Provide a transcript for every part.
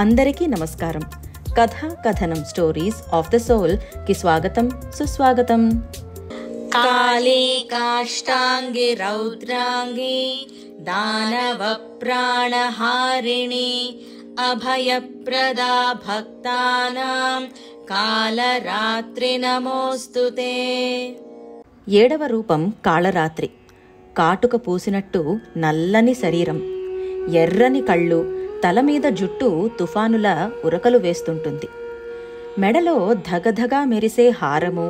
అందరికీ నమస్కారం. కథ కథనం స్టోరీస్ ఆఫ్ ద సోల్ కి స్వాగతం, సుస్వాగతం. కాళే కాష్టాంగి రౌద్రాంగి దానవ ప్రాణహారిణి అభయప్రదా భక్తానాం కాళరాత్రి నమోస్తుతే. 7వ రూపం కాళరాత్రి. కాటుక పూసినట్టు నల్లని శరీరం, ఎర్రని కళ్ళు, తల మీద జుట్టు తుఫానుల ఉరకలు వేస్తుంటుంది. మెడలో ధగధగా మెరిసే హారము,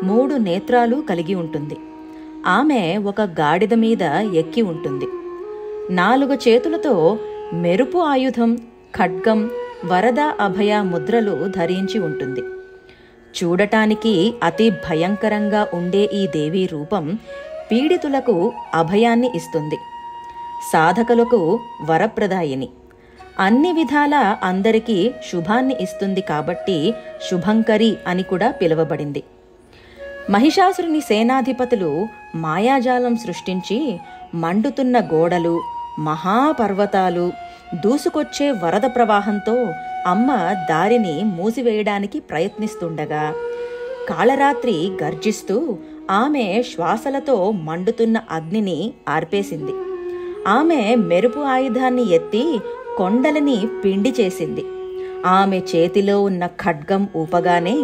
3 నేత్రాలు కలిగి ఉంటుంది. ఆమె ఒక గాడిద మీద ఎక్కి ఉంటుంది. 4 చేతులతో మెరుపు ఆయుధం, ఖడ్గం, వరద అభయ ముద్రలు ధరించి ఉంటుంది. చూడటానికి అతి భయంకరంగా ఉండే ఈ దేవీ రూపం పీడితులకు అభయాన్ని ఇస్తుంది. సాధకులకు వరప్రదాయిని. అన్ని విధాలా అందరికీ శుభాన్ని ఇస్తుంది కాబట్టి శుభంకరి అని కూడా పిలువబడింది. మహిషాసురుని సేనాధిపతులు మాయాజాలం సృష్టించి మండుతున్న గోడలు, మహాపర్వతాలు, దూసుకొచ్చే వరద ప్రవాహంతో అమ్మ దారిని మూసివేయడానికి ప్రయత్నిస్తుండగా కాళరాత్రి గర్జిస్తూ ఆమె శ్వాసలతో మండుతున్న అగ్నిని ఆర్పేసింది. ఆమె మెరుపు ఆయుధాన్ని ఎత్తి కొండలని పిండి చేసింది. ఆమె చేతిలో ఉన్న ఖడ్గం ఊపగానే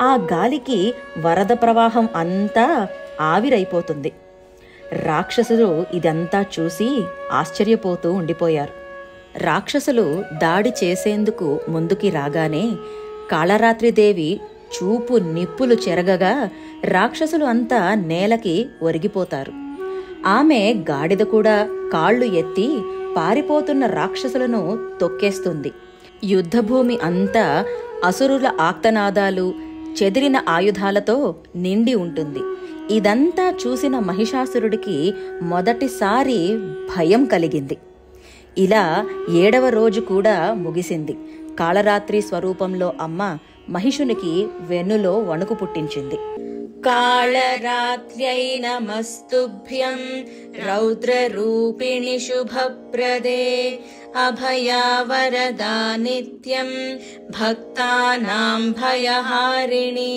ఆ గాలికి వరద ప్రవాహం అంతా ఆవిరైపోతుంది. రాక్షసులు ఇదంతా చూసి ఆశ్చర్యపోతూ ఉండిపోయారు. రాక్షసులు దాడి చేసేందుకు ముందుకి రాగానే కాళరాత్రిదేవి చూపు నిప్పులు చెరగగా రాక్షసులు అంతా నేలకి ఒరిగిపోతారు. ఆమె గాడిద కూడా కాళ్ళు ఎత్తి పారిపోతున్న రాక్షసులను తొక్కేస్తుంది. యుద్ధభూమి అంతా అసురుల ఆక్తనాదాలు, చెదిరిన ఆయుధాలతో నిండి ఉంటుంది. ఇదంతా చూసిన మహిషాసురుడికి మొదటిసారి భయం కలిగింది. ఇలా 7వ రోజు కూడా ముగిసింది. కాళరాత్రి స్వరూపంలో అమ్మ మహిషునికి వెన్నులో వణుకు పుట్టించింది. కాళరాత్ర్యై నమస్తుభ్యం రౌద్రరూపిణి శుభప్రదే అభయా వరదా నిత్యం భక్తానాం భయహారిణి.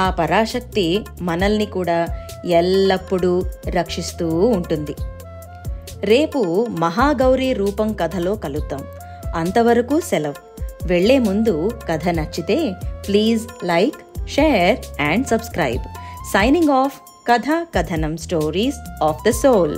ఆ పరాశక్తి మనల్ని కూడా ఎల్లప్పుడూ రక్షిస్తూ ఉంటుంది. రేపు మహాగౌరీ రూపం కథలో కలుద్దాం. అంతవరకు సెలవు. వెళ్లే ముందు కథ నచ్చితే please like, share and subscribe. Signing off, Katha Kathanam Stories of the Soul.